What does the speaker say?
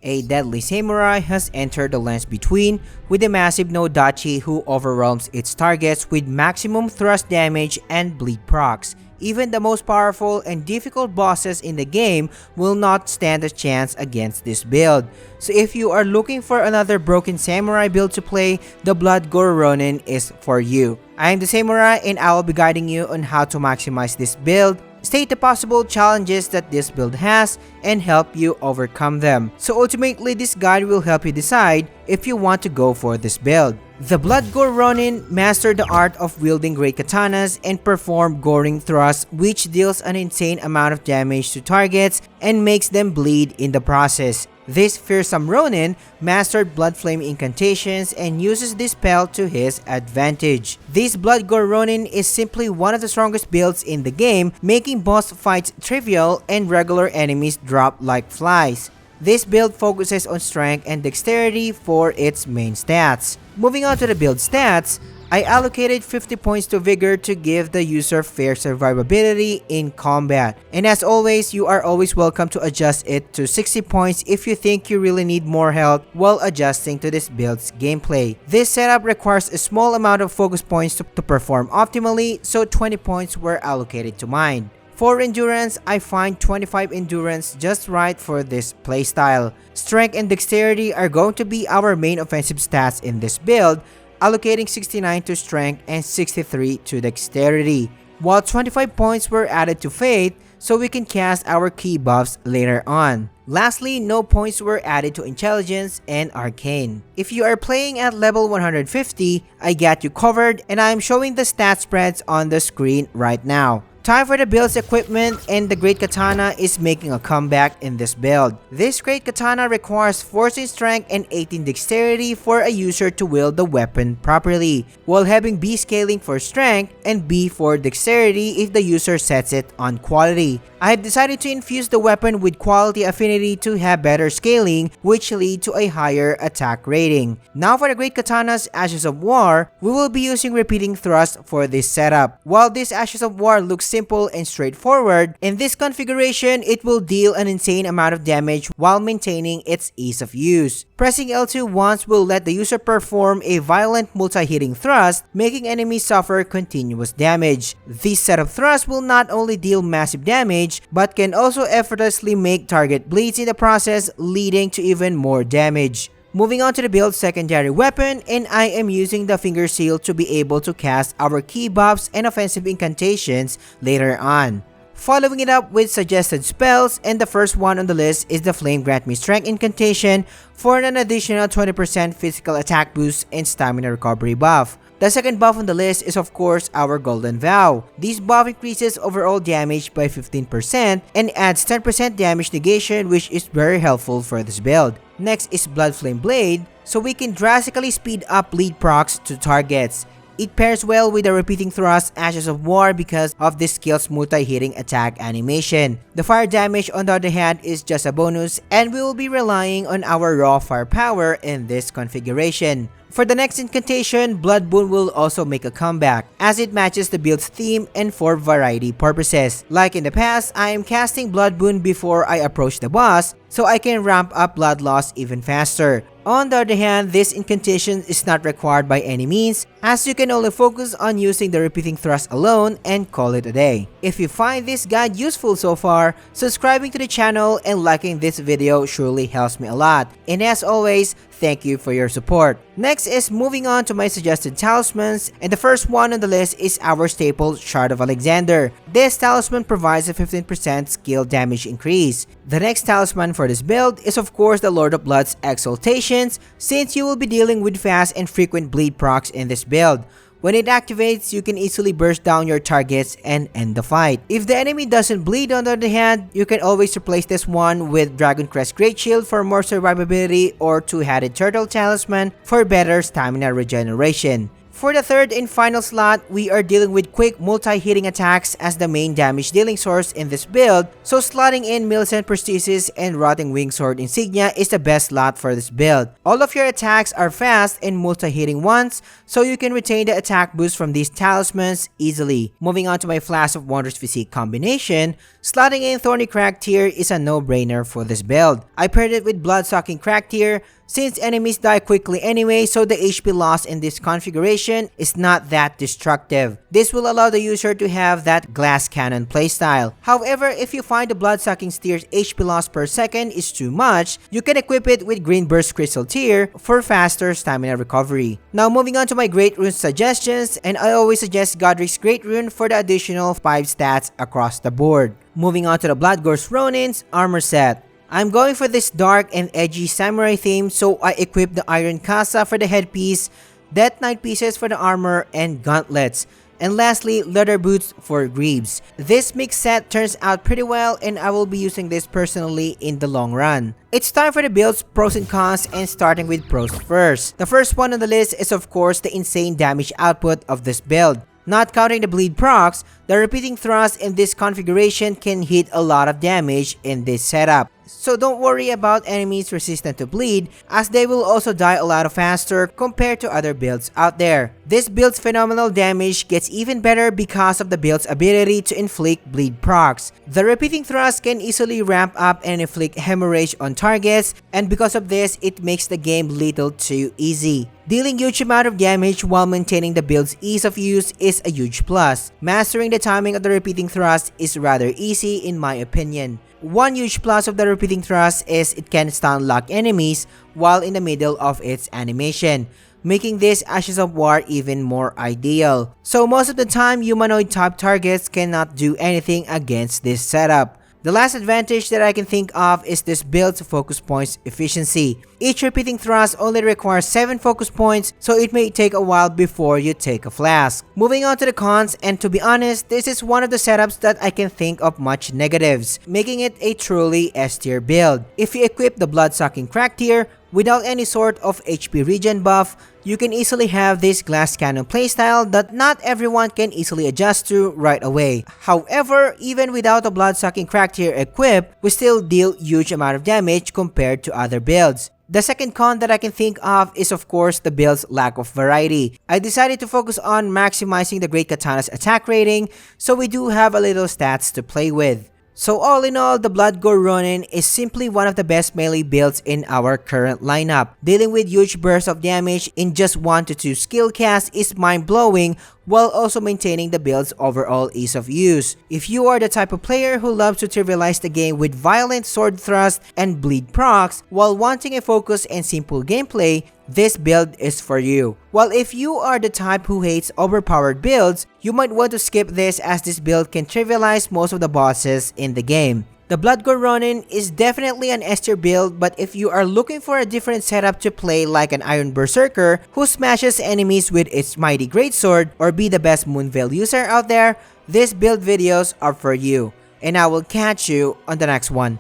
A deadly samurai has entered the lands between with a massive no-dachi who overwhelms its targets with maximum thrust damage and bleed procs. Even the most powerful and difficult bosses in the game will not stand a chance against this build. So if you are looking for another broken samurai build to play, the Bloodgore Ronin is for you. I am the samurai and I will be guiding you on how to maximize this build, state the possible challenges that this build has, and help you overcome them. So ultimately, this guide will help you decide if you want to go for this build. The Bloodgore Ronin mastered the art of wielding great katanas and perform goring thrusts, which deals an insane amount of damage to targets and makes them bleed in the process. This fearsome Ronin mastered Blood Flame incantations and uses this spell to his advantage. This Bloodgore Ronin is simply one of the strongest builds in the game, making boss fights trivial and regular enemies drop like flies. This build focuses on strength and dexterity for its main stats. Moving on to the build stats, I allocated 50 points to Vigor to give the user fair survivability in combat. And as always, you are always welcome to adjust it to 60 points if you think you really need more health while adjusting to this build's gameplay. This setup requires a small amount of focus points to perform optimally, so 20 points were allocated to mine. For endurance, I find 25 endurance just right for this playstyle. Strength and dexterity are going to be our main offensive stats in this build, allocating 69 to strength and 63 to dexterity, while 25 points were added to faith so we can cast our key buffs later on. Lastly, no points were added to intelligence and arcane. If you are playing at level 150, I got you covered and I am showing the stat spreads on the screen right now. Time for the build's equipment, and the Great Katana is making a comeback in this build. This Great Katana requires 14 strength and 18 dexterity for a user to wield the weapon properly, while having B scaling for strength and B for dexterity if the user sets it on quality. I have decided to infuse the weapon with quality affinity to have better scaling, which lead to a higher attack rating. Now for the Great Katana's Ashes of War, we will be using repeating thrust for this setup. While this Ashes of War looks simple and straightforward, in this configuration, it will deal an insane amount of damage while maintaining its ease of use. Pressing L2 once will let the user perform a violent multi-hitting thrust, making enemies suffer continuous damage. This set of thrusts will not only deal massive damage, but can also effortlessly make target bleeds in the process, leading to even more damage. Moving on to the build's secondary weapon, and I am using the finger seal to be able to cast our key buffs and offensive incantations later on. Following it up with suggested spells, and the first one on the list is the Flame Grant Me Strength incantation for an additional 20% physical attack boost and stamina recovery buff. The second buff on the list is of course our Golden Vow. This buff increases overall damage by 15% and adds 10% damage negation, which is very helpful for this build. Next is Blood Flame Blade, so we can drastically speed up bleed procs to targets. It pairs well with the repeating thrust Ashes of War because of this skill's multi-hitting attack animation. The fire damage on the other hand is just a bonus, and we will be relying on our raw firepower in this configuration. For the next incantation, Bloodboon will also make a comeback, as it matches the build's theme and for variety purposes. Like in the past, I am casting Bloodboon before I approach the boss, so I can ramp up blood loss even faster. On the other hand, this incantation is not required by any means, as you can only focus on using the repeating thrust alone and call it a day. If you find this guide useful so far, subscribing to the channel and liking this video surely helps me a lot. And as always, thank you for your support. Next is moving on to my suggested talismans, and the first one on the list is our staple Shard of Alexander. This talisman provides a 15% skill damage increase. The next talisman for this build is of course the Lord of Blood's Exaltations, since you will be dealing with fast and frequent bleed procs in this build. When it activates, you can easily burst down your targets and end the fight. If the enemy doesn't bleed on the other hand, you can always replace this one with Dragon Crest Great Shield for more survivability or Two-Headed Turtle Talisman for better stamina regeneration. For the third and final slot, we are dealing with quick multi-hitting attacks as the main damage dealing source in this build, so slotting in Millicent Prosthesis and Rotting Wing Sword Insignia is the best slot for this build. All of your attacks are fast and multi-hitting ones, so you can retain the attack boost from these talismans easily. Moving on to my Flash of Wonders physique combination, slotting in Thorny Crack Tier is a no-brainer for this build. I paired it with Blood-Sucking Crack Tier since enemies die quickly anyway, so the HP loss in this configuration is not that destructive. This will allow the user to have that glass cannon playstyle. However, if you find the Blood-Sucking Tier's HP loss per second is too much, you can equip it with Green Burst Crystal Tier for faster stamina recovery. Now moving on to my Great Rune suggestions, and I always suggest Godric's Great Rune for the additional 5 stats across the board. Moving on to the Bloodgore Ronin's armor set. I'm going for this dark and edgy samurai theme, so I equipped the Iron Casa for the headpiece, Death Knight pieces for the armor and gauntlets, and lastly, leather boots for greaves. This mix set turns out pretty well, and I will be using this personally in the long run. It's time for the build's pros and cons, and starting with pros first. The first one on the list is of course the insane damage output of this build. Not counting the bleed procs, the repeating thrust in this configuration can hit a lot of damage in this setup. So don't worry about enemies resistant to bleed, as they will also die a lot faster compared to other builds out there. This build's phenomenal damage gets even better because of the build's ability to inflict bleed procs. The repeating thrust can easily ramp up and inflict hemorrhage on targets, and because of this, it makes the game little too easy. Dealing huge amount of damage while maintaining the build's ease of use is a huge plus. Mastering the timing of the repeating thrust is rather easy in my opinion. One huge plus of the repeating thrust is it can stun lock enemies while in the middle of its animation, making this Ashes of War even more ideal. So most of the time, humanoid type targets cannot do anything against this setup. The last advantage that I can think of is this build's focus points efficiency. Each repeating thrust only requires 7 focus points, so it may take a while before you take a flask. Moving on to the cons, and to be honest, this is one of the setups that I can think of much negatives, making it a truly S tier build. If you equip the Blood-Sucking Crack Tier without any sort of HP regen buff, you can easily have this glass cannon playstyle that not everyone can easily adjust to right away. However, even without the Blood-Sucking Crack Tier equipped, we still deal huge amount of damage compared to other builds. The second con that I can think of is of course the build's lack of variety. I decided to focus on maximizing the Great Katana's attack rating, so we do have a little stats to play with. So all in all, the Bloodgore Ronin is simply one of the best melee builds in our current lineup. Dealing with huge bursts of damage in just 1 to 2 skill casts is mind-blowing, while also maintaining the build's overall ease of use. If you are the type of player who loves to trivialize the game with violent sword thrust and bleed procs while wanting a focus and simple gameplay, this build is for you. While if you are the type who hates overpowered builds, you might want to skip this as this build can trivialize most of the bosses in the game. The Bloodgore Ronin is definitely an S tier build, but if you are looking for a different setup to play like an Iron Berserker who smashes enemies with its mighty greatsword or be the best Moonveil user out there, these build videos are for you. And I will catch you on the next one.